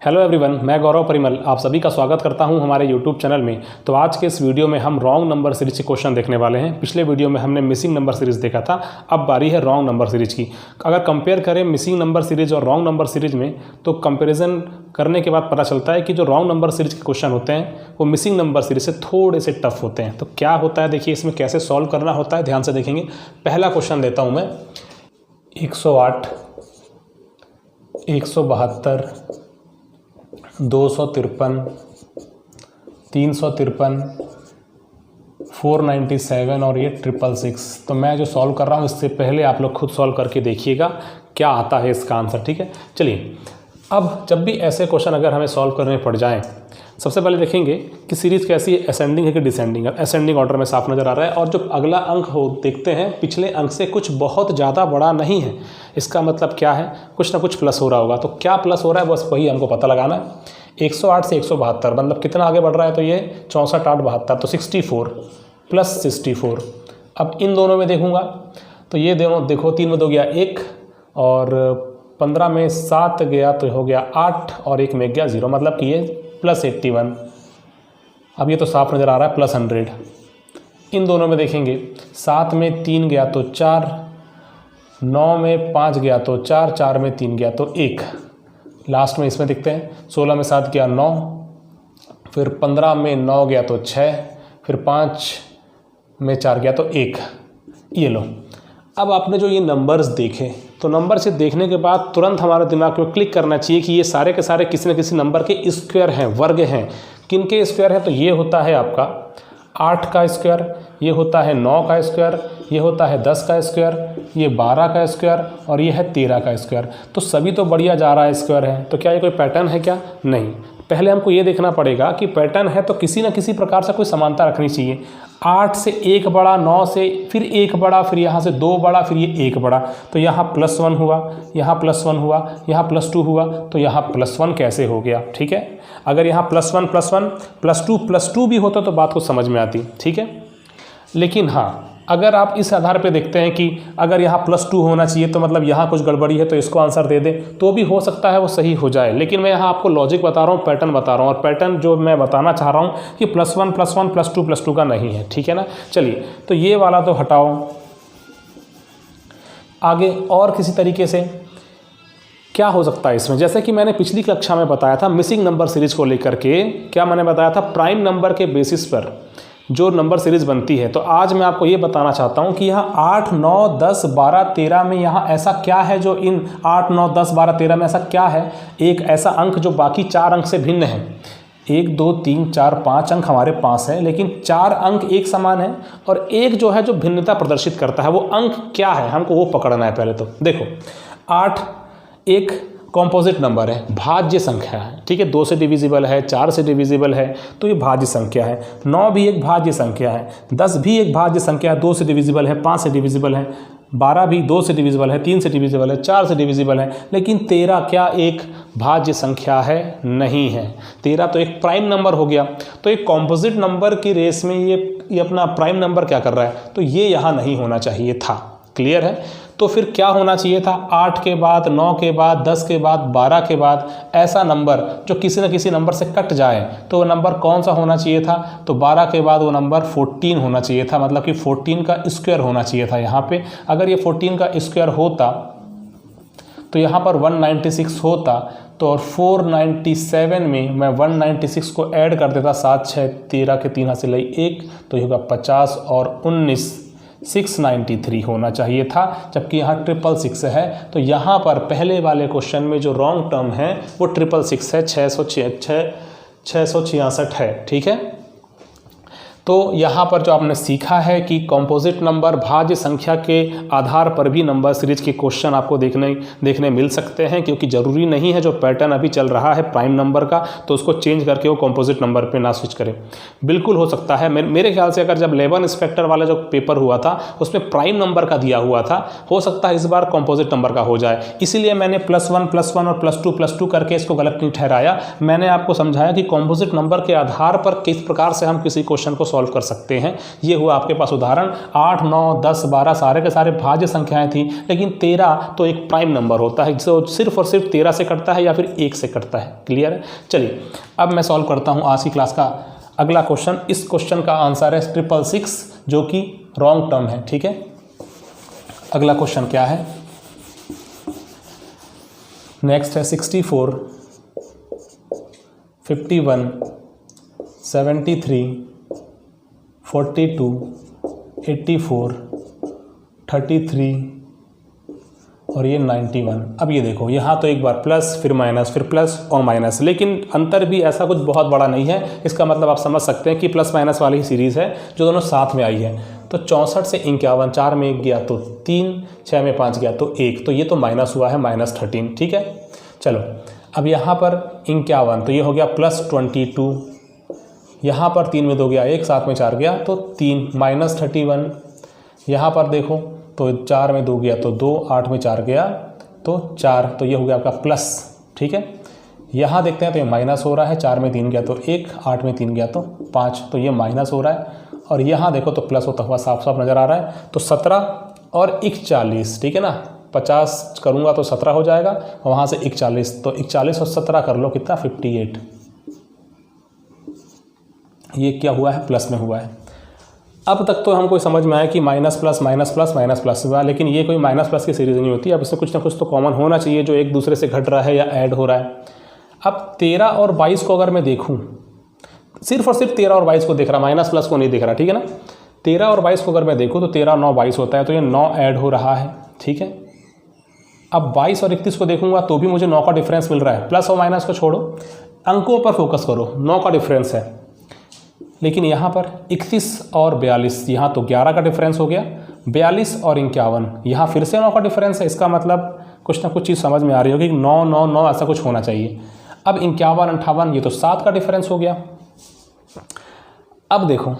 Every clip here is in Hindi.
हेलो एवरीवन, मैं गौरव परिमल आप सभी का स्वागत करता हूं हमारे यूट्यूब चैनल में। तो आज के इस वीडियो में हम रॉन्ग नंबर सीरीज के क्वेश्चन देखने वाले हैं। पिछले वीडियो में हमने मिसिंग नंबर सीरीज देखा था, अब बारी है रॉन्ग नंबर सीरीज की। अगर कंपेयर करें मिसिंग नंबर सीरीज और रॉन्ग नंबर सीरीज में, तो कंपेरिजन करने के बाद पता चलता है कि जो रॉन्ग नंबर सीरीज के क्वेश्चन होते हैं वो मिसिंग नंबर सीरीज से थोड़े से टफ होते हैं। तो क्या होता है देखिए, इसमें कैसे सॉल्व करना होता है ध्यान से देखेंगे। पहला क्वेश्चन देता हूँ मैं, 108, 172, 253, 353, 497 और ये 666। तो मैं जो सॉल्व कर रहा हूँ इससे पहले आप लोग खुद सॉल्व करके देखिएगा क्या आता है इसका आंसर, ठीक है। चलिए, अब जब भी ऐसे क्वेश्चन अगर हमें सॉल्व करने पड़ जाएं, सबसे पहले देखेंगे कि सीरीज़ कैसी है, असेंडिंग है कि डिसेंडिंग है। असेंडिंग ऑर्डर में साफ नज़र आ रहा है और जो अगला अंक हो देखते हैं पिछले अंक से कुछ बहुत ज़्यादा बड़ा नहीं है। इसका मतलब क्या है, कुछ ना कुछ प्लस हो रहा होगा। तो क्या प्लस हो रहा है बस वही हमको पता लगाना है। 108 से 172 मतलब कितना आगे बढ़ रहा है, तो ये 64, 8, 72 तो 64 प्लस 64। अब इन दोनों में देखूँगा तो ये दोनों देखो, 3 में 2 गया 1 और 15 में 7 गया तो हो गया 8 और 1 में गया 0, मतलब कि ये प्लस 81। अब ये तो साफ नज़र आ रहा है प्लस 100। इन दोनों में देखेंगे, 7 में 3 गया तो 4, 9 में 5 गया तो 4, 4 में 3 गया तो 1। लास्ट में इसमें देखते हैं, 16 में 7 गया 9, फिर 15 में 9 गया तो 6, फिर 5 में 4 गया तो 1। ये लो, अब आपने जो ये नंबर्स देखे तो नंबर से देखने के बाद तुरंत हमारे दिमाग में क्लिक करना चाहिए कि ये सारे के सारे किसी न किसी नंबर के स्क्वायर हैं, वर्ग हैं। किन के स्क्वायर हैं, तो ये होता है आपका 8 का स्क्वायर, ये होता है 9 का स्क्वायर, ये होता है 10 का स्क्वायर, ये 12 का स्क्वायर और ये है 13 का स्क्वायर। तो सभी तो बढ़िया जा रहा है स्क्वायर है। तो क्या ये कोई पैटर्न है क्या? नहीं। पहले हमको ये देखना पड़ेगा कि पैटर्न है तो किसी न किसी प्रकार से कोई समानता रखनी चाहिए। 8 से 1 बड़ा, 9 से फिर 1 बड़ा, फिर यहाँ से 2 बड़ा, फिर ये 1 बड़ा। तो यहाँ +1 हुआ, यहाँ +1 हुआ, यहाँ +2 हुआ, तो यहाँ +1 कैसे हो गया, ठीक है। अगर यहाँ +1 +1 +2 भी होता तो बात को समझ में आती, ठीक है। लेकिन हाँ, अगर आप इस आधार पे देखते हैं कि अगर यहाँ +2 होना चाहिए तो मतलब यहाँ कुछ गड़बड़ी है तो इसको आंसर दे दें, तो भी हो सकता है वो सही हो जाए। लेकिन मैं यहाँ आपको लॉजिक बता रहा हूँ, पैटर्न बता रहा हूँ, और पैटर्न जो मैं बताना चाह रहा हूँ कि +1 +1 +2 का नहीं है, ठीक है ना। चलिए, तो ये वाला तो हटाओ। आगे और किसी तरीके से क्या हो सकता है इसमें, जैसे कि मैंने पिछली कक्षा में बताया था मिसिंग नंबर सीरीज को लेकर के, क्या मैंने बताया था, प्राइम नंबर के बेसिस पर जो नंबर सीरीज बनती है। तो आज मैं आपको ये बताना चाहता हूँ कि यहाँ 8, 9, 10, 12, 13 में यहाँ ऐसा क्या है जो इन 8, 9, 10, 12, 13 में ऐसा क्या है, एक ऐसा अंक जो बाकी 4 अंक से भिन्न है। 1, 2, 3, 4, 5 अंक हमारे पास है, लेकिन 4 अंक एक समान है और एक जो है जो भिन्नता प्रदर्शित करता है, वो अंक क्या है हमको वो पकड़ना है। पहले तो देखो, 8 एक कॉम्पोजिट नंबर है, भाज्य संख्या है, ठीक है। 2 से डिविजिबल है, 4 से डिविजिबल है, तो ये भाज्य संख्या है। 9 भी एक भाज्य संख्या है, 10 भी एक भाज्य संख्या है, 2 से डिविजिबल है, 5 से डिविजिबल है, 12 भी 2 से डिविजिबल है, 3 से डिविजिबल है, 4 से डिविजिबल है। लेकिन 13 क्या एक भाज्य संख्या है? नहीं है। 13 तो एक प्राइम नंबर हो गया। तो एक कॉम्पोजिट नंबर की रेस में ये अपना प्राइम नंबर क्या कर रहा है, तो ये यहाँ नहीं होना चाहिए था। क्लियर है। तो फिर क्या होना चाहिए था, 8 के बाद, 9 के बाद, 10 के बाद, 12 के बाद ऐसा नंबर जो किसी न किसी नंबर से कट जाए, तो वो नंबर कौन सा होना चाहिए था, तो 12 के बाद वो नंबर 14 होना चाहिए था, मतलब कि 14 का स्क्वायर होना चाहिए था यहाँ पे। अगर ये 14 का स्क्वायर होता तो यहाँ पर 196 होता, तो और 497 में मैं 196 को ऐड कर देता, 7, 6, 13 के 3 हाथ से लई 1, तो ये होगा 50 और 19, 693 होना चाहिए था, जबकि यहाँ 666 है। तो यहाँ पर पहले वाले क्वेश्चन में जो रॉन्ग टर्म है वो 666 है, 666 है, ठीक है। तो यहाँ पर जो आपने सीखा है कि कॉम्पोजिट नंबर भाज्य संख्या के आधार पर भी नंबर सीरीज के क्वेश्चन आपको देखने मिल सकते हैं, क्योंकि ज़रूरी नहीं है जो पैटर्न अभी चल रहा है प्राइम नंबर का तो उसको चेंज करके वो कॉम्पोजिट नंबर पे ना स्विच करें। बिल्कुल हो सकता है, मेरे ख्याल से अगर जब लेबर इंस्पेक्टर वाला जो पेपर हुआ था उसमें प्राइम नंबर का दिया हुआ था, हो सकता है इस बार कॉम्पोजिट नंबर का हो जाए। इसीलिए मैंने +1 +1 और +2 करके इसको गलत नहीं ठहराया। मैंने आपको समझाया कि कॉम्पोजिट नंबर के आधार पर किस प्रकार से हम किसी क्वेश्चन को सॉल्व कर सकते हैं। ये हुआ आपके पास उदाहरण। 8, 9, 10, 12 सारे के सारे भाज्य संख्याएं थी, लेकिन 13 तो एक प्राइम नंबर होता है जो सिर्फ और सिर्फ 13 से कटता है या फिर 1 से कटता है। क्लियर है? चलिए अब मैं सॉल्व करता हूँ आज की क्लास का अगला क्वेश्चन। इस क्वेश्चन का आंसर है 666 जो कि रॉन्ग टर्म है। ठीक है, अगला क्वेश्चन क्या है? नेक्स्ट है 64, 51, 73, 42, 84, 33 और ये 91। अब ये देखो, यहाँ तो एक बार प्लस फिर माइनस फिर प्लस और माइनस, लेकिन अंतर भी ऐसा कुछ बहुत बड़ा नहीं है। इसका मतलब आप समझ सकते हैं कि प्लस माइनस वाली ही सीरीज़ है जो दोनों साथ में आई है। तो 64 से 51, 4 में 1 गया तो 3, 6 में 5 गया तो 1, तो ये तो माइनस हुआ है -13। ठीक है, चलो अब यहाँ पर 51 तो ये हो गया +22, यहाँ पर 3 में 2 गया 1, 7 में 4 गया तो 3, -31। यहाँ पर देखो तो 4 में 2 गया तो 2, 8 में 4 गया तो 4, तो ये हो गया आपका प्लस। ठीक है, यहाँ देखते हैं तो ये माइनस हो रहा है, 4 में 3 गया तो 1, 8 में 3 गया तो 5, तो ये माइनस हो रहा है। और यहाँ देखो तो प्लस होता हुआ साफ साफ नज़र आ रहा है। तो 17 और 41, ठीक है ना, 50 करूँगा तो 17 हो जाएगा, और वहाँ से 41, तो 41 और 17 कर लो कितना, 58। ये क्या हुआ है, प्लस में हुआ है। अब तक तो हमको समझ में आया कि minus plus minus plus minus plus हुआ, लेकिन ये कोई माइनस प्लस की सीरीज़ नहीं होती। अब इसमें कुछ ना कुछ तो कॉमन होना चाहिए जो एक दूसरे से घट रहा है या ऐड हो रहा है। अब 13 और 22 को अगर मैं देखूँ, सिर्फ और सिर्फ 13 और 22 को देख रहा, माइनस प्लस को नहीं देख रहा, ठीक है ना। 13 और 22 को अगर मैं देखूँ तो 13, 9, 22 होता है, तो ये 9 ऐड हो रहा है। ठीक है, अब 22 और 31 को देखूंगा तो भी मुझे 9 का डिफरेंस मिल रहा है। प्लस और माइनस को छोड़ो, अंकों पर फोकस करो, 9 का डिफरेंस है। लेकिन यहाँ पर 31 और 42, यहाँ तो 11 का डिफरेंस हो गया। 42 और 51, यहाँ फिर से 9 का डिफरेंस है। इसका मतलब कुछ ना कुछ चीज़ समझ में आ रही होगी कि 9, 9, 9 ऐसा कुछ होना चाहिए। अब 51, 58, ये तो 7 का डिफरेंस हो गया। अब देखो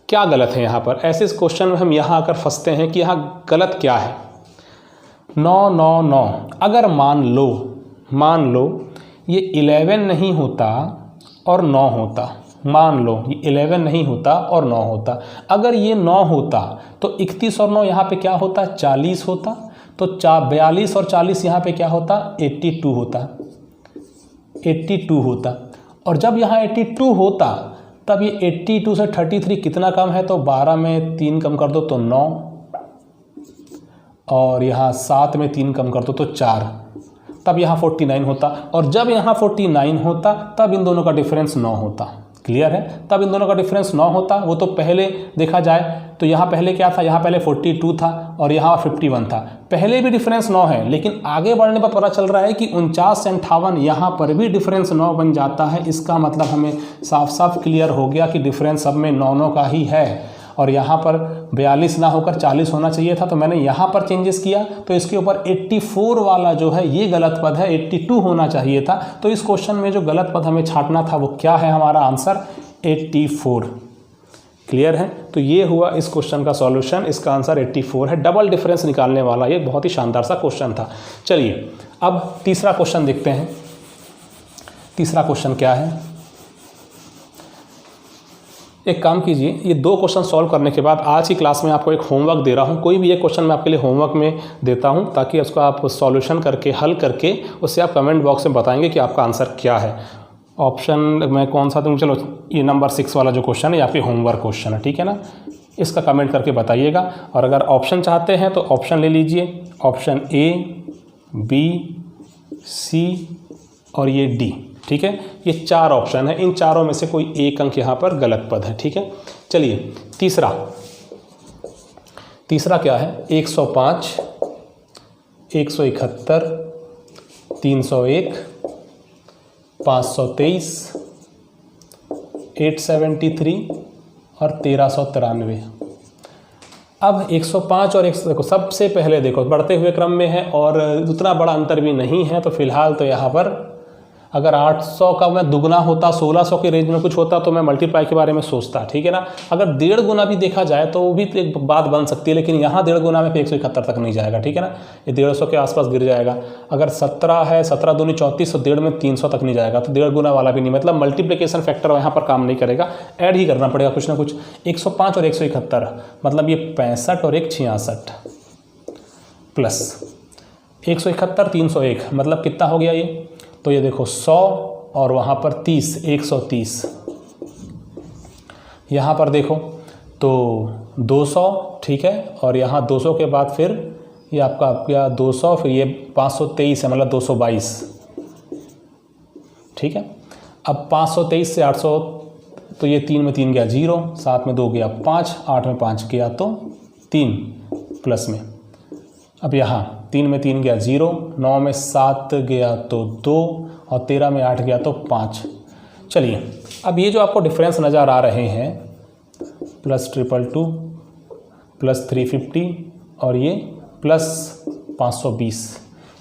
क्या गलत है यहाँ पर। ऐसे इस क्वेश्चन में हम यहाँ आकर फंसते हैं कि यहाँ गलत क्या है। 9, 9, 9, अगर मान लो ये 11 नहीं होता और 9 होता, मान लो ये 11 नहीं होता और 9 होता। अगर ये 9 होता तो 31 और 9 यहाँ पे क्या होता, 40 होता। तो 42 और 40 यहाँ पे क्या होता, 82 होता, 82 होता। और जब यहाँ 82 होता तब ये 82 से 33 कितना कम है, तो 12 में 3 कम कर दो तो 9, और यहाँ 7 में 3 कम कर दो तो 4, तब यहाँ 49 होता। और जब यहाँ 49 होता तब इन दोनों का डिफरेंस 9 होता। क्लियर है, तब इन दोनों का डिफरेंस 9 होता। वो तो पहले देखा जाए तो यहाँ पहले क्या था, यहाँ पहले 42 था और यहाँ 51 था, पहले भी डिफरेंस 9 है। लेकिन आगे बढ़ने पर पता चल रहा है कि 49 से 58 यहाँ पर भी डिफरेंस 9 बन जाता है। इसका मतलब हमें साफ साफ क्लियर हो गया कि डिफरेंस सब में 9 का ही है। और यहाँ पर 42 ना होकर 40 होना चाहिए था, तो मैंने यहाँ पर चेंजेस किया। तो इसके ऊपर 84 वाला जो है ये गलत पद है, 82 होना चाहिए था। तो इस क्वेश्चन में जो गलत पद हमें छांटना था वो क्या है, हमारा आंसर 84। क्लियर है, तो ये हुआ इस क्वेश्चन का सॉल्यूशन। इसका आंसर 84 है, डबल डिफरेंस निकालने वाला। ये बहुत ही शानदार सा क्वेश्चन था। चलिए अब तीसरा क्वेश्चन देखते हैं। तीसरा क्वेश्चन क्या है, एक काम कीजिए, ये 2 क्वेश्चन सॉल्व करने के बाद आज की क्लास में आपको एक होमवर्क दे रहा हूँ। कोई भी एक क्वेश्चन मैं आपके लिए होमवर्क में देता हूँ ताकि उसको आप सॉल्यूशन करके हल करके उससे आप कमेंट बॉक्स में बताएंगे कि आपका आंसर क्या है। ऑप्शन मैं कौन सा दूँ, चलो ये नंबर 6 वाला जो क्वेश्चन है ये आपके होमवर्क क्वेश्चन है, ठीक है ना। इसका कमेंट करके बताइएगा। और अगर ऑप्शन चाहते हैं तो ऑप्शन ले लीजिए, ऑप्शन A, B, C और ये D, ठीक है। ये 4 ऑप्शन है, इन चारों में से कोई एक अंक यहाँ पर गलत पद है, ठीक है। चलिए तीसरा क्या है, 105, 171, 301, 523, 873 और 1393। अब 105 और 100 देखो, सबसे पहले देखो बढ़ते हुए क्रम में है और उतना बड़ा अंतर भी नहीं है, तो फिलहाल तो यहाँ पर अगर 800 का मैं दुगना होता, 1600 के रेंज में कुछ होता तो मैं मल्टीप्लाई के बारे में सोचता, ठीक है ना। अगर 1.5 गुना भी देखा जाए तो वो भी एक बात बन सकती है, लेकिन यहाँ 1.5 गुना में 171 तक नहीं जाएगा, ठीक है ना, ये 150 के आसपास गिर जाएगा। अगर 17 है, 17 दूनी 34, तो 1.5 में 300 तक नहीं जाएगा, तो 1.5 गुना वाला भी नहीं, मतलब मल्टीप्लिकेशन फैक्टर यहाँ पर काम नहीं करेगा, ऐड ही करना पड़ेगा कुछ ना कुछ। 105 और 171 मतलब ये 65 और 166 प्लस 171 301 मतलब कितना हो गया ये, तो ये देखो 100 और वहाँ पर 30 130, यहाँ पर देखो तो 200, ठीक है, और यहाँ 200 के बाद फिर ये आपका 200, फिर ये 523 है मतलब 222, ठीक है। अब 523 से 800, तो ये 3 में 3 गया 0, 7 में 2 गया 5, 8 में 5 गया तो 3 प्लस में। अब यहाँ 3 में 3 गया 0, 9 में 7 गया तो 2, और 13 में 8 गया तो 5। चलिए अब ये जो आपको डिफरेंस नज़र आ रहे हैं +222 प्लस 350 और ये +520,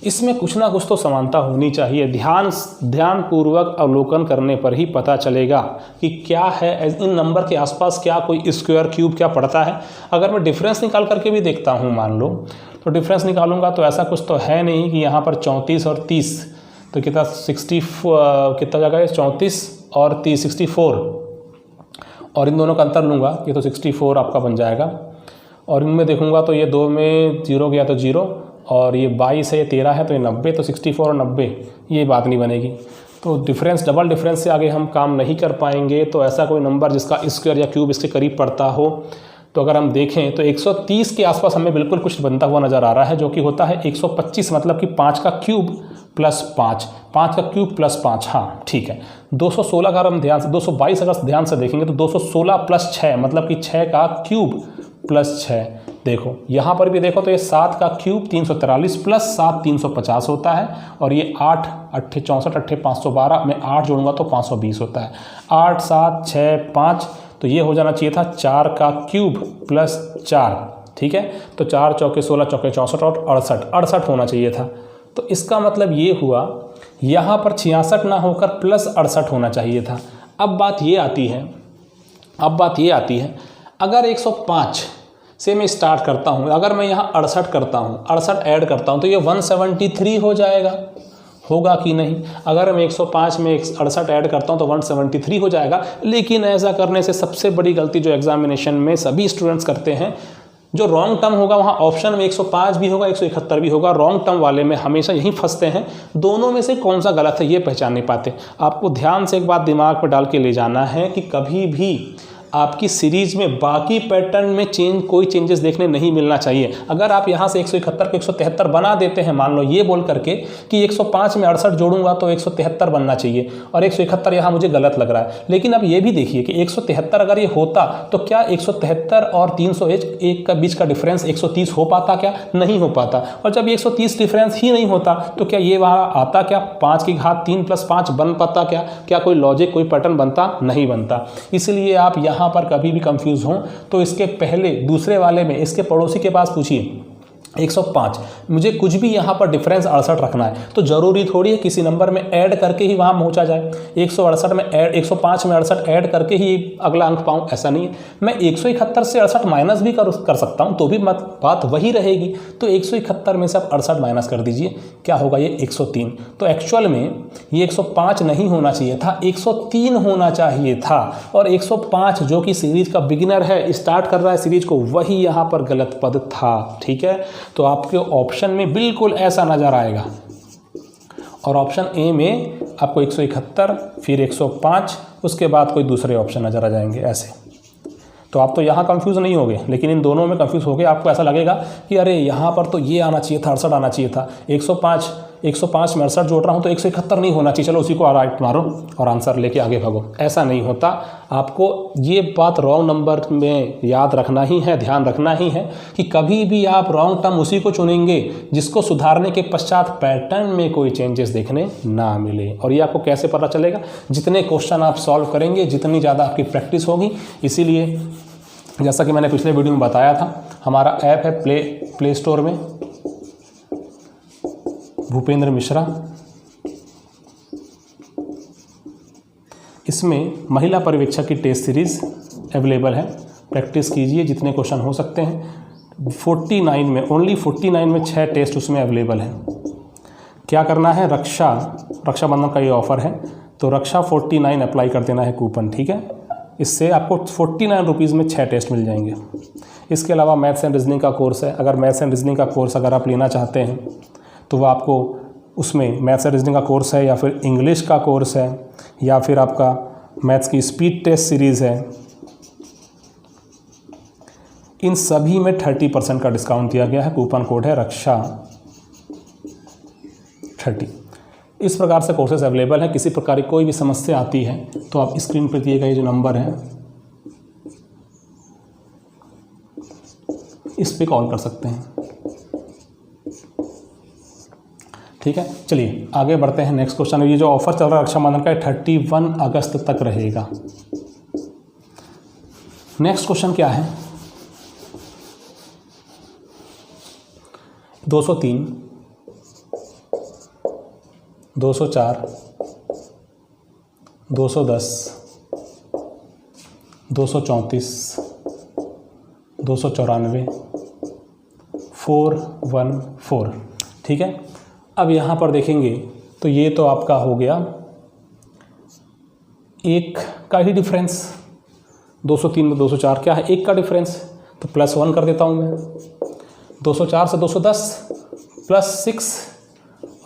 इसमें कुछ ना कुछ तो समानता होनी चाहिए। ध्यानपूर्वक अवलोकन करने पर ही पता चलेगा कि क्या है इन नंबर के आसपास, क्या कोई स्क्वायर क्यूब क्या पड़ता है। अगर मैं डिफरेंस निकाल करके भी देखता हूँ, मान लो तो डिफरेंस निकालूंगा तो ऐसा कुछ तो है नहीं कि यहाँ पर 34 और 30 तो कितना 60 कितना जगह है, 34 और 30 64, और इन दोनों का अंतर लूँगा ये तो 64 आपका बन जाएगा, और इनमें देखूँगा तो ये 2 में 0 गया तो 0, और ये 22 है, ये 13 है तो ये 90, तो 64 और 90 ये बात नहीं बनेगी। तो डिफरेंस, डबल डिफरेंस से आगे हम काम नहीं कर पाएंगे। तो ऐसा कोई नंबर जिसका स्क्वायर या क्यूब इसके करीब पड़ता हो, तो अगर हम देखें तो 130 के आसपास हमें बिल्कुल कुछ बनता हुआ नज़र आ रहा है, जो कि होता है 125, मतलब कि 5 का क्यूब प्लस 5, 5 का क्यूब प्लस 5, हाँ ठीक है। 216 का हम ध्यान से, 222 अगर ध्यान से देखेंगे तो 216 प्लस 6 मतलब कि 6 का क्यूब प्लस 6। देखो यहाँ पर भी देखो तो ये 7 का क्यूब 343 प्लस 7 350 होता है, और ये 8 8 64 8 512 में 8 जोड़ूंगा तो 520 होता है। 8 7 6 5 तो ये हो जाना चाहिए था 4 का क्यूब प्लस 4, ठीक है। तो 4 चौके 16 चौके 64 और 68 होना चाहिए था। तो इसका मतलब ये हुआ यहाँ पर 66 ना होकर प्लस 68 होना चाहिए था। अब बात ये आती है अगर 105 से मैं स्टार्ट करता हूँ, अगर मैं यहाँ 68 करता हूँ, 68 ऐड करता हूँ तो ये 173 हो जाएगा, होगा कि नहीं। अगर मैं 105 में 68 ऐड करता हूँ तो 173 हो जाएगा। लेकिन ऐसा करने से सबसे बड़ी गलती जो एग्जामिनेशन में सभी स्टूडेंट्स करते हैं, जो रॉन्ग टर्म होगा वहाँ ऑप्शन में 105 भी होगा 171 भी होगा, रॉन्ग टर्म वाले में हमेशा यही फंसते हैं। दोनों में से कौन सा गलत है ये पहचान नहीं पाते। आपको ध्यान से एक बात दिमाग पर डाल के ले जाना है कि कभी भी आपकी सीरीज में बाकी पैटर्न में कोई चेंजेस देखने नहीं मिलना चाहिए। अगर आप यहाँ से 171 को 173 बना देते हैं, मान लो ये बोल करके कि 105 में 68 जोड़ूंगा तो 173 बनना चाहिए, और 171 यहाँ मुझे गलत लग रहा है। लेकिन अब ये भी देखिए कि 173 अगर ये होता तो क्या 173 और 301 का बीच का डिफरेंस 130 हो पाता? क्या नहीं हो पाता। और जब 130 डिफरेंस ही नहीं होता तो क्या ये वहाँ आता? क्या 5 की घात 3 + 5 बन पाता? क्या कोई लॉजिक, कोई पैटर्न बनता? नहीं बनता। इसलिए आप यहाँ पर कभी भी कंफ्यूज हो तो इसके पहले दूसरे वाले में इसके पड़ोसी के पास पूछिए 105, मुझे कुछ भी यहाँ पर डिफरेंस 68 रखना है, तो ज़रूरी थोड़ी है किसी नंबर में ऐड करके ही वहाँ पहुँचा जाए। 168 में ऐड, 105 में 68 ऐड करके ही अगला अंक पाऊँ, ऐसा नहीं है। मैं 171 से 68 माइनस भी कर सकता हूँ तो भी बात वही रहेगी। तो 171 में से आप 68 माइनस कर दीजिए, क्या होगा ये 103। तो एक्चुअल में ये 105 नहीं होना चाहिए था, 103 होना चाहिए था। और 105 जो कि सीरीज का बिगिनर है, स्टार्ट कर रहा है सीरीज को, वही यहाँ पर गलत पद था, ठीक है। तो आपके ऑप्शन में बिल्कुल ऐसा नज़र आएगा, और ऑप्शन ए में आपको 171 फिर 105 उसके बाद कोई दूसरे ऑप्शन नज़र आ जाएंगे ऐसे। तो आप तो यहाँ कंफ्यूज नहीं होगे, लेकिन इन दोनों में कंफ्यूज होगे। आपको ऐसा लगेगा कि अरे यहाँ पर तो ये आना चाहिए था, 68 आना चाहिए था, 105 में 68 जोड़ रहा हूँ तो 171 नहीं होना चाहिए, चलो उसी को राइट मारो और आंसर लेके आगे भागो। ऐसा नहीं होता। आपको ये बात रॉन्ग नंबर में याद रखना ही है, ध्यान रखना ही है कि कभी भी आप रॉन्ग टर्म उसी को चुनेंगे जिसको सुधारने के पश्चात पैटर्न में कोई चेंजेस देखने ना मिले। और ये आपको कैसे पता चलेगा? जितने क्वेश्चन आप सॉल्व करेंगे, जितनी ज़्यादा आपकी प्रैक्टिस होगी। इसीलिए जैसा कि मैंने पिछले वीडियो में बताया था, हमारा ऐप है प्ले स्टोर में, भूपेंद्र मिश्रा, इसमें महिला पर्यवेक्षक की टेस्ट सीरीज़ अवेलेबल है, प्रैक्टिस कीजिए जितने क्वेश्चन हो सकते हैं। 49 में, ओनली 49 में 6 टेस्ट उसमें अवेलेबल हैं। क्या करना है, रक्षाबंधन का ये ऑफ़र है, तो रक्षा 49 अप्लाई कर देना है कूपन, ठीक है। इससे आपको 49 रुपीज़ में 6 टेस्ट मिल जाएंगे। इसके अलावा मैथ्स एंड रीजनिंग का कोर्स है। अगर मैथ्स एंड रीजनिंग का कोर्स अगर आप लेना चाहते हैं तो वो आपको उसमें मैथ्स एंड रीजनिंग का कोर्स है, या फिर इंग्लिश का कोर्स है, या फिर आपका मैथ्स की स्पीड टेस्ट सीरीज़ है, इन सभी में 30% का डिस्काउंट दिया गया है। कूपन कोड है रक्षा 30। इस प्रकार से कोर्सेज अवेलेबल हैं। किसी प्रकार की कोई भी समस्या आती है तो आप स्क्रीन पर दिए गए जो नंबर है इस पे कॉल कर सकते हैं, ठीक है। चलिए आगे बढ़ते हैं। नेक्स्ट क्वेश्चन, ये जो ऑफर चल रहा है रक्षाबंधन का 31 अगस्त तक रहेगा। नेक्स्ट क्वेश्चन क्या है, 203, 204, 210, 234, 294, 414, ठीक है। अब यहाँ पर देखेंगे तो ये तो आपका हो गया एक का ही डिफरेंस, 203 में 204 क्या है, एक का डिफरेंस, तो +1 कर देता हूँ मैं। 204 से 210 +6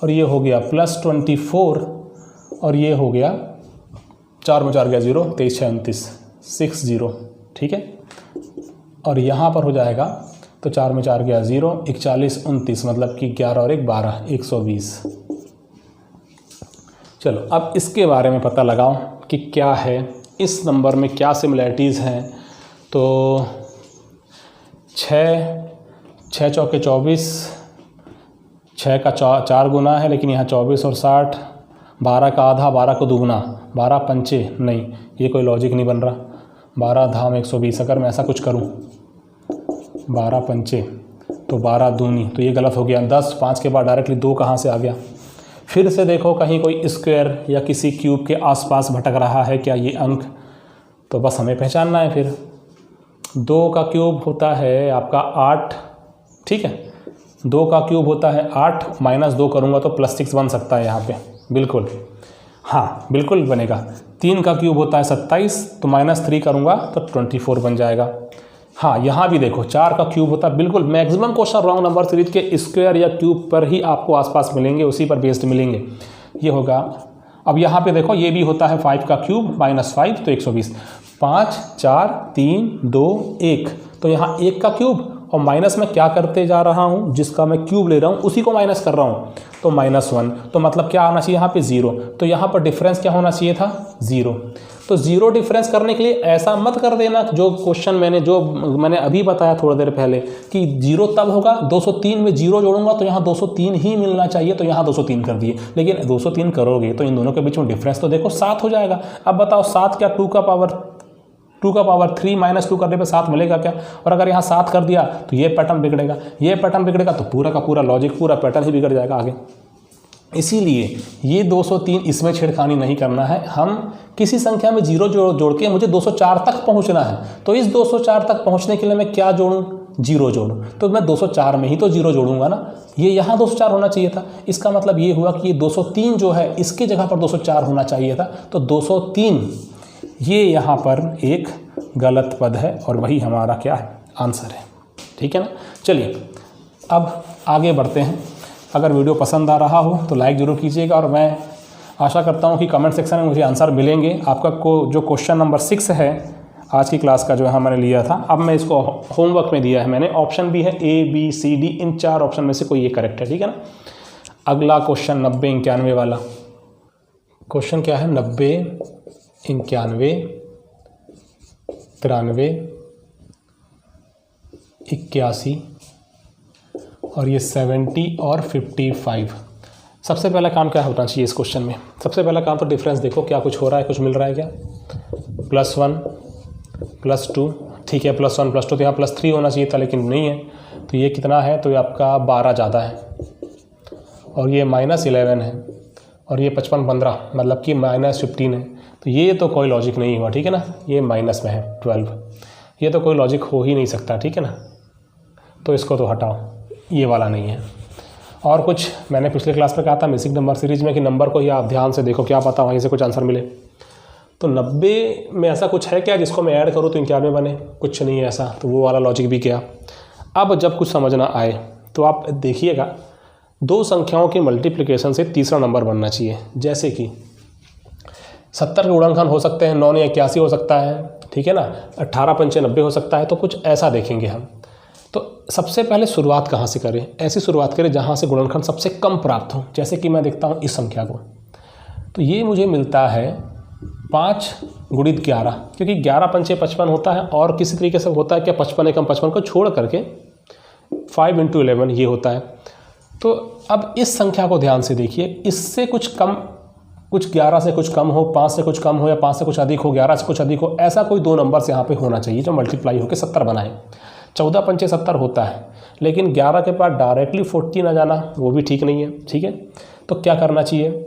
और ये हो गया +24 और ये हो गया 4 में 4 गया 0, 23 6 29 60, ठीक है। और यहाँ पर हो जाएगा तो 4 में 4 गया 0, 41 29 मतलब कि 11 और 1 12, 120। चलो अब इसके बारे में पता लगाओ कि क्या है, इस नंबर में क्या सिमिलैरिटीज़ हैं। तो 6 चौके 24, 6 का 4 गुना है, लेकिन यहाँ 24 और 60, 12 का आधा, 12 को दुगुना, 12 पंचे, नहीं ये कोई लॉजिक नहीं बन रहा। 12 धाम 120, अगर मैं ऐसा कुछ करूँ 12 पंचे तो 12 दूनी, तो ये गलत हो गया। 10 5 के बाद डायरेक्टली 2 कहाँ से आ गया। फिर से देखो कहीं कोई स्क्वायर या किसी क्यूब के आसपास भटक रहा है क्या ये अंक, तो बस हमें पहचानना है। फिर 2 का क्यूब होता है आपका 8, ठीक है। 2 का क्यूब होता है 8, -2 करूँगा तो +6 बन सकता है यहाँ पे, बिल्कुल, हाँ बिल्कुल बनेगा। 3 का क्यूब होता है 27, तो -3 करूँगा तो 24 बन जाएगा। हाँ यहाँ भी देखो 4 का क्यूब होता है, बिल्कुल maximum question wrong number series के स्क्वायर या क्यूब पर ही आपको आसपास मिलेंगे, उसी पर बेस्ड मिलेंगे, ये होगा। अब यहाँ पे देखो ये भी होता है 5 का क्यूब -5 तो 120, 5 4 3 2 1, तो यहाँ 1 का क्यूब और माइनस में क्या करते जा रहा हूँ, जिसका मैं क्यूब ले रहा हूँ उसी को माइनस कर रहा हूँ, तो -1, तो मतलब क्या आना चाहिए यहाँ पे 0, तो यहाँ पर डिफरेंस क्या होना चाहिए था 0। तो 0 डिफरेंस करने के लिए ऐसा मत कर देना जो क्वेश्चन मैंने अभी बताया थोड़ी देर पहले कि 0 तब होगा 203 में 0 जोड़ूंगा तो यहाँ 203 ही मिलना चाहिए, तो यहाँ 203 कर दिए, लेकिन 203 करोगे तो इन दोनों के बीच में डिफरेंस तो देखो 7 हो जाएगा। अब बताओ 7 क्या 2 का पावर 3 -2 करने पे 7 मिलेगा क्या, और अगर यहाँ 7 कर दिया तो ये पैटर्न बिगड़ेगा, ये पैटर्न बिगड़ेगा तो पूरा का पूरा लॉजिक, पूरा पैटर्न ही बिगड़ जाएगा आगे। इसीलिए ये 203 इसमें छेड़खानी नहीं करना है, हम किसी संख्या में 0 जोड़ के मुझे 204 तक पहुंचना है, तो इस 204 तक पहुंचने के लिए मैं क्या जोड़ूं, 0 जोड़ूं, तो मैं 204 में ही तो 0 जोड़ूंगा ना, ये यहाँ 204 होना चाहिए था। इसका मतलब ये हुआ कि ये 203 जो है इसकी जगह पर 204 होना चाहिए था, तो 203 ये यहाँ पर एक गलत पद है और वही हमारा क्या है, आंसर है, ठीक है ना। चलिए अब आगे बढ़ते हैं। अगर वीडियो पसंद आ रहा हो तो लाइक ज़रूर कीजिएगा, और मैं आशा करता हूं कि कमेंट सेक्शन में मुझे आंसर मिलेंगे। आपका जो क्वेश्चन नंबर 6 है आज की क्लास का जो है मैंने लिया था, अब मैं इसको होमवर्क में दिया है मैंने, ऑप्शन भी है A B C D, in 4 option में से कोई ये करेक्ट है, ठीक है ना। अगला क्वेश्चन 90 91 वाला क्वेश्चन क्या है, 90 91 93 81 और ये 70 और 55। सबसे पहला काम क्या होना चाहिए इस क्वेश्चन में, सबसे पहला काम तो डिफरेंस देखो क्या कुछ हो रहा है, कुछ मिल रहा है क्या, +1 +2, ठीक है, +1 +2 तो यहाँ +3 होना चाहिए था लेकिन नहीं है, तो ये कितना है, तो ये आपका 12 ज़्यादा है, और ये -11 है, और ये 55 15 मतलब कि -15 है, तो ये तो कोई लॉजिक नहीं हुआ, ठीक है ना। ये माइनस में है 12, ये तो कोई लॉजिक हो ही नहीं सकता, ठीक है ना। तो इसको तो हटाओ, ये वाला नहीं है। और कुछ मैंने पिछले क्लास में कहा था मिसिंग नंबर सीरीज़ में कि नंबर को ही आप ध्यान से देखो, क्या पता वहीं से कुछ आंसर मिले। तो 90 में ऐसा कुछ है क्या जिसको मैं ऐड करूँ तो 91 बने? कुछ नहीं है ऐसा, तो वो वाला लॉजिक भी किया। अब जब कुछ समझना आए तो आप देखिएगा, दो संख्याओं के मल्टीप्लिकेशन से तीसरा नंबर बनना चाहिए। जैसे कि 70 के गुणनखंड हो सकते हैं, 9 ने 81 हो सकता है, ठीक है ना, 18 पंचे 90 हो सकता है। तो कुछ ऐसा देखेंगे हम। तो सबसे पहले शुरुआत कहाँ से करें? ऐसी शुरुआत करें जहाँ से गुणनखंड सबसे कम प्राप्त हो। जैसे कि मैं देखता हूँ इस संख्या को, तो ये मुझे मिलता है 5 गुणित 11, क्योंकि 11 पंचे 55 होता है। और किसी तरीके से होता है क्या, 55 एकम 55 को छोड़ करके 5 × 11 ये होता है। तो अब इस संख्या को ध्यान से देखिए, इससे कुछ कम, कुछ 11 से कुछ कम हो, 5 से कुछ कम हो, या 5 से कुछ अधिक हो, 11 से कुछ अधिक हो, ऐसा कोई दो नंबर्स यहाँ पे होना चाहिए जो मल्टीप्लाई होकर 70 बनाए। 14 पंचे 70 होता है, लेकिन 11 के पास डायरेक्टली 40 ना जाना वो भी ठीक नहीं है, ठीक है। तो क्या करना चाहिए?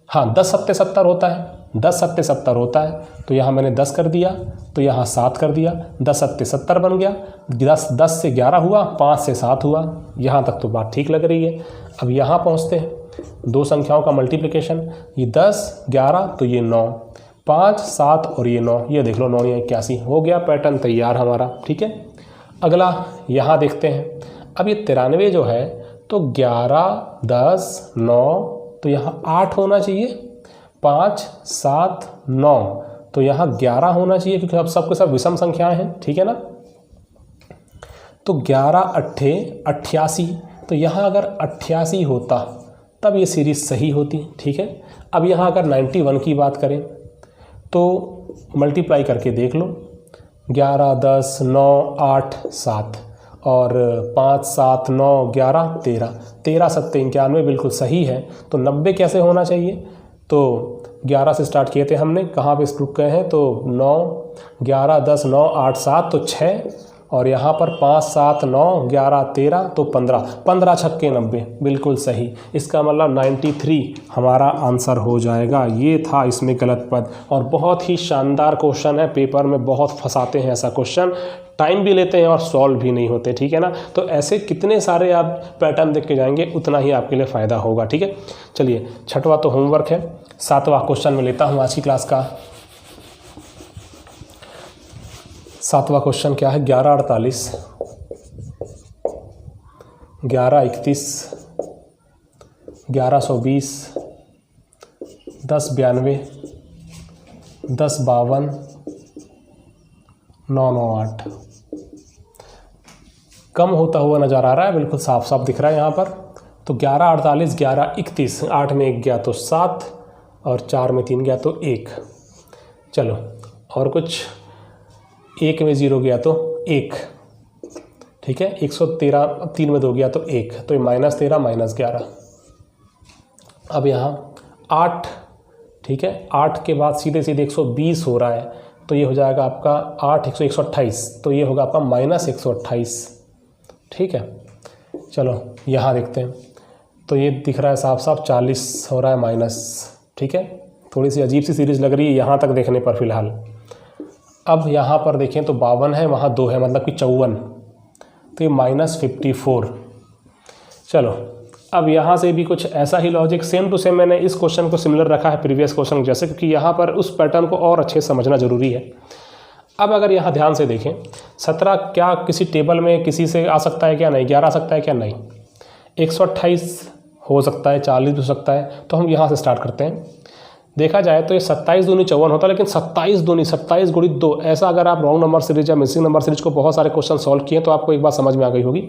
हाँ, 10 सत्ते 70 होता है, 10 सत्ते 70 होता है, तो यहाँ मैंने 10 कर दिया, तो यहाँ 7 कर दिया, 10 सत्ते 70 बन गया। 10 से 11 हुआ, 5 से 7 हुआ, यहाँ तक तो बात ठीक लग रही है। अब यहाँ पहुँचते हैं, दो संख्याओं का मल्टीप्लिकेशन, ये 10 11 तो ये 9, 5 7 और ये 9, ये देख लो 9 या 81 हो गया। पैटर्न तैयार हमारा, ठीक है। अगला यहाँ देखते हैं। अब ये 93 जो है, तो 11 10 9, तो यहाँ 8 होना चाहिए, 5 7 9, तो यहाँ 11 होना चाहिए, क्योंकि अब सबके सब विषम संख्याएं हैं, ठीक है ना। तो 11 8 88, तो यहाँ अगर 88 होता तब ये सीरीज़ सही होती, ठीक है। अब यहाँ अगर 91 की बात करें तो मल्टीप्लाई करके देख लो, 11 10 9 8 7 और 5 7 9 11 13, 13 सत्ते 91 बिल्कुल सही है। तो 90 कैसे होना चाहिए? तो 11 से स्टार्ट किए थे हमने, कहाँ पे रुक गए हैं? तो 9 11 10 9 8 7 तो 6, और यहाँ पर 5 7 9 11 13 तो 15, 15 छक्के 90 बिल्कुल सही। इसका मतलब 93 हमारा आंसर हो जाएगा। ये था इसमें गलत पद, और बहुत ही शानदार क्वेश्चन है, पेपर में बहुत फंसाते हैं ऐसा क्वेश्चन, टाइम भी लेते हैं और सॉल्व भी नहीं होते, ठीक है ना। तो ऐसे कितने सारे आप पैटर्न देख के जाएंगे उतना ही आपके लिए फ़ायदा होगा, ठीक है। चलिए, छठवां तो होमवर्क है, सातवां क्वेश्चन में लेता हूँ आज की क्लास का। सातवां क्वेश्चन क्या है? 11 48 11 31 1120 10 92 10 52 9 9 8। कम होता हुआ नज़र आ रहा है, बिल्कुल साफ साफ दिख रहा है यहाँ पर। तो 11 48 11 31, 8 में 1 गया तो 7, और 4 में 3 गया तो 1। चलो, और कुछ? 1 में 0 गया तो 1, ठीक है। 113, अब 3 में 2 गया तो 1, तो ये -13 -11। अब यहाँ 8, ठीक है, 8 के बाद सीधे सीधे 120 हो रहा है, तो ये हो जाएगा आपका 8 128, तो ये होगा आपका -128, ठीक है। चलो यहाँ देखते हैं, तो ये दिख रहा है साफ साफ 40 हो रहा है माइनस, ठीक है। थोड़ी सी अजीब सी सीरीज़ लग रही है यहाँ तक देखने पर फ़िलहाल। अब यहाँ पर देखें तो 52 है, वहाँ 2 है, मतलब कि 54, तो ये -54। चलो, अब यहाँ से भी कुछ ऐसा ही लॉजिक, सेम टू सेम मैंने इस क्वेश्चन को सिमिलर रखा है प्रीवियस क्वेश्चन जैसे, क्योंकि यहाँ पर उस पैटर्न को और अच्छे से समझना ज़रूरी है। अब अगर यहाँ ध्यान से देखें, 17 क्या किसी टेबल में किसी से आ सकता है क्या? नहीं। 11 आ सकता है क्या? नहीं। 128 हो सकता है, 40 हो सकता है, तो हम यहाँ से स्टार्ट करते हैं। देखा जाए तो ये 27 दूनी 54 होता है, लेकिन 27 दूनी 27 गुणित 2, ऐसा अगर आप रॉन्ग नंबर सीरीज या मिसिंग नंबर सीरीज को बहुत सारे क्वेश्चन सॉल्व किए तो आपको एक बात समझ में आ गई होगी,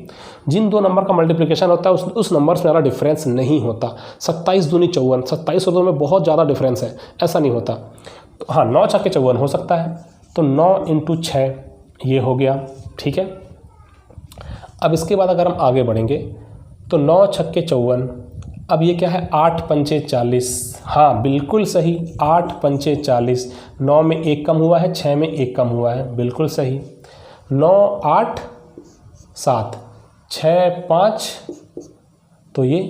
जिन दो नंबर का मल्टीप्लिकेशन होता है उस नंबर्स में ज़्यादा डिफरेंस नहीं होता। 27 दूनी 54, 27 और 2 में बहुत ज़्यादा डिफरेंस है, ऐसा नहीं होता। तो हाँ, 9 छक्के 54 हो सकता है, तो 9 × 6 ये हो गया, ठीक है। अब इसके बाद अगर हम आगे बढ़ेंगे तो 9 छक्के 54, अब ये क्या है? 8 पंचे 40, हाँ बिल्कुल सही, 8 पंचे 40, 9 में 1 कम हुआ है, 6 में 1 कम हुआ है, बिल्कुल सही। 9 8 7 6 5, तो ये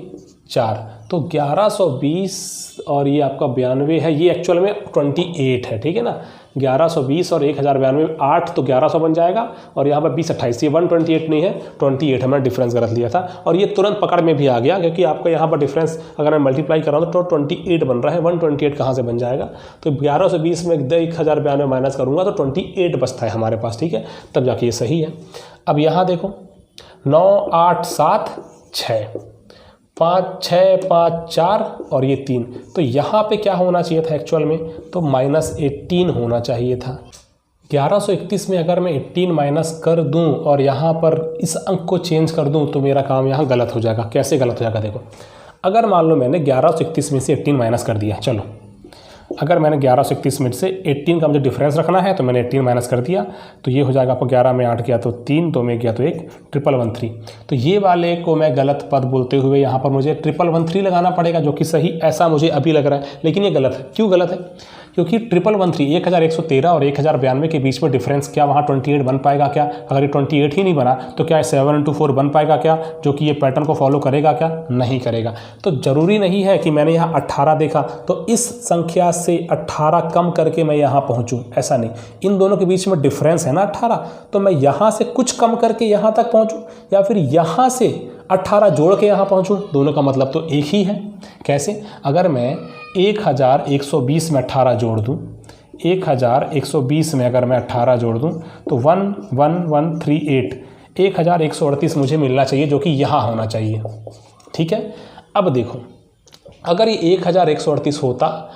4, तो 1120 और ये आपका 92 है, ये एक्चुअल में 28 है, ठीक है ना। 1120 और 1092 8, तो 1100 बन जाएगा, और यहाँ पर 20 28, ये 128 नहीं है 28 है, मैंने डिफरेंस गलत लिया था। और ये तुरंत पकड़ में भी आ गया, क्योंकि आपका यहाँ पर डिफरेंस अगर मैं मल्टीप्लाई कर रहा हूँ तो 28 बन रहा है, 128 कहाँ से बन जाएगा। तो 1120 में 1092 माइनस करूँगा तो 28 बचता है हमारे पास, ठीक है, तब जाके ये सही है। अब यहाँ देखो 9 8 7 6 5 6 5 4 और ये 3, तो यहाँ पे क्या होना चाहिए था एक्चुअल में, तो -18 होना चाहिए था। 1131 में अगर मैं 18 माइनस कर दूं और यहाँ पर इस अंक को चेंज कर दूं तो मेरा काम यहाँ गलत हो जाएगा। कैसे गलत हो जाएगा देखो, अगर मान लो मैंने 1131 में से 18 माइनस कर दिया, चलो अगर मैंने 1131 में से 18 का मुझे डिफरेंस रखना है तो मैंने 18 माइनस कर दिया, तो ये हो जाएगा आपको 11 में 8 किया तो 3, 2 में किया तो 1, 1113। तो ये वाले को मैं गलत पद बोलते हुए यहाँ पर मुझे 1113 लगाना पड़ेगा, जो कि सही ऐसा मुझे अभी लग रहा है, लेकिन ये गलत है। क्यों गलत है? क्योंकि 1113 1113 और 1092 के बीच में डिफरेंस क्या वहाँ 28 बन पाएगा क्या? अगर ये 28 ही नहीं बना तो क्या 7 × 4 बन पाएगा क्या, जो कि ये पैटर्न को फॉलो करेगा क्या? नहीं करेगा। तो ज़रूरी नहीं है कि मैंने यहाँ 18 देखा तो इस संख्या से 18 कम करके मैं यहाँ पहुँचूँ, ऐसा नहीं। इन दोनों के बीच में डिफरेंस है ना 18, तो मैं यहाँ से कुछ कम करके यहाँ तक पहुँचूँ या फिर यहाँ से 18 जोड़ के यहाँ पहुँचूँ, दोनों का मतलब तो एक ही है। कैसे? अगर मैं 1120 में 18 जोड़ दूँ, 1120 में अगर मैं 18 जोड़ दूँ तो 11138, 1138 मुझे मिलना चाहिए, जो कि यहाँ होना चाहिए, ठीक है। अब देखो अगर ये 1138 होता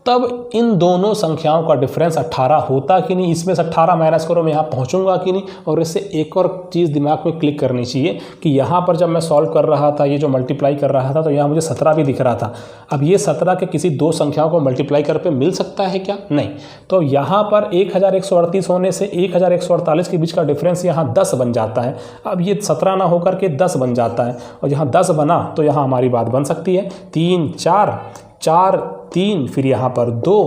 तब इन दोनों संख्याओं का डिफरेंस 18 होता कि नहीं, इसमें से 18 माइनस करो मैं यहाँ पहुँचूंगा कि नहीं। और इससे एक और चीज़ दिमाग में क्लिक करनी चाहिए कि यहाँ पर जब मैं सॉल्व कर रहा था, ये जो मल्टीप्लाई कर रहा था, तो यहाँ मुझे 17 भी दिख रहा था। अब ये 17 के किसी दो संख्याओं को मल्टीप्लाई कर पे मिल सकता है क्या? नहीं। तो यहाँ पर 1138 होने से 1148 के बीच का डिफरेंस यहाँ 10 बन जाता है। अब ये 17 ना होकर के 10 बन जाता है, और यहाँ 10 बना तो यहाँ हमारी बात बन सकती है। 3 4 4 3, फिर यहाँ पर 2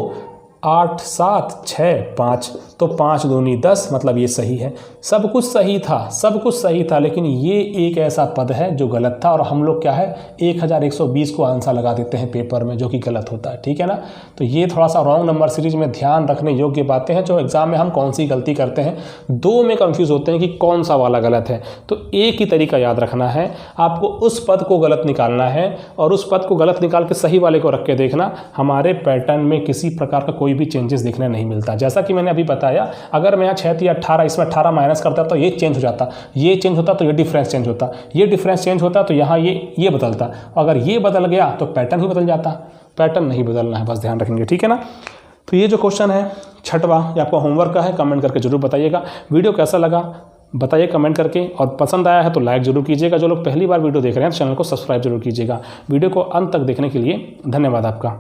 8 7 6 5, तो 5 दूनी 10, मतलब ये सही है। सब कुछ सही था, सब कुछ सही था, लेकिन ये एक ऐसा पद है जो गलत था, और हम लोग क्या है 1120 को आंसर लगा देते हैं पेपर में, जो कि गलत होता है, ठीक है ना। तो ये थोड़ा सा रॉन्ग नंबर सीरीज में ध्यान रखने योग्य बातें हैं, जो एग्जाम में हम कौन सी गलती करते हैं, दो में कंफ्यूज होते हैं कि कौन सा वाला गलत है। तो एक ही तरीका याद रखना है, आपको उस पद को गलत निकालना है और उस पद को गलत निकाल के सही वाले को रख के देखना। हमारे पैटर्न में किसी प्रकार का कोई भी चेंजेस देखने नहीं मिलता। जैसा कि मैंने अभी बताया, अगर मैं यहाँ 6 या 18 इसमें 18 माइनस करता तो ये चेंज हो जाता, ये चेंज होता तो ये डिफरेंस चेंज होता, ये डिफरेंस चेंज होता तो यहाँ ये बदलता, अगर ये बदल गया तो पैटर्न ही बदल जाता। पैटर्न नहीं बदलना है, बस ध्यान रखेंगे, ठीक है ना। तो ये जो क्वेश्चन है 6वां, ये आपका होमवर्क का है, कमेंट करके जरूर बताइएगा। वीडियो कैसा लगा बताइए कमेंट करके, और पसंद आया है तो लाइक जरूर कीजिएगा। जो लोग पहली बार वीडियो देख रहे हैं तो चैनल को सब्सक्राइब जरूर कीजिएगा। वीडियो को अंत तक देखने के लिए धन्यवाद आपका।